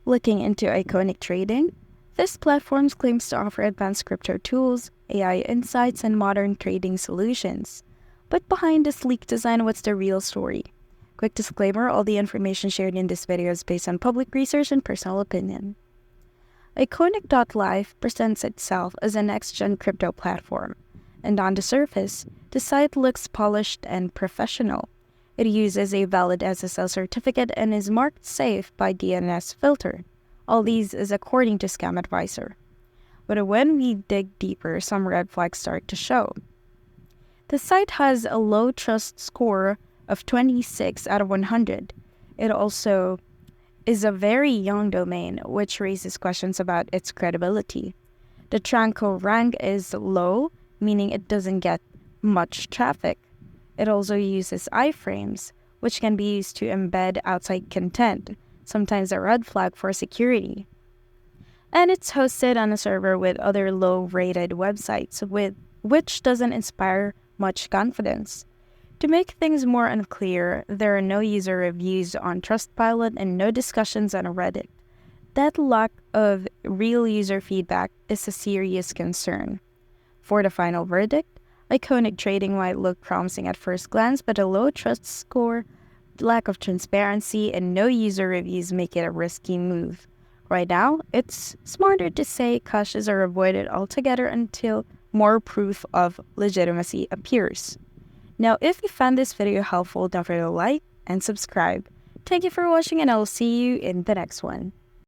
Looking into Iconic Trading, this platform claims to offer advanced crypto tools, AI insights, and modern trading solutions. But behind the sleek design, what's the real story? Quick disclaimer, all the information shared in this video is based on public research and personal opinion. Iqonic.life presents itself as a next-gen crypto platform, and on the surface, the site looks polished and professional. It uses a valid SSL certificate and is marked safe by DNS filter. All these is according to Scam Advisor. But when we dig deeper, some red flags start to show. The site has a low trust score of 26 out of 100. It also is a very young domain, which raises questions about its credibility. The Tranco rank is low, meaning it doesn't get much traffic. It also uses iframes, which can be used to embed outside content, sometimes a red flag for security. And it's hosted on a server with other low-rated websites, which doesn't inspire much confidence. To make things more unclear, there are no user reviews on Trustpilot and no discussions on Reddit. That lack of real user feedback is a serious concern. For the final verdict, Iconic Trading might look promising at first glance, but a low trust score, lack of transparency, and no user reviews make it a risky move. Right now, it's smarter to say cautious or avoid it altogether until more proof of legitimacy appears. Now, if you found this video helpful, don't forget to like and subscribe. Thank you for watching, and I'll see you in the next one.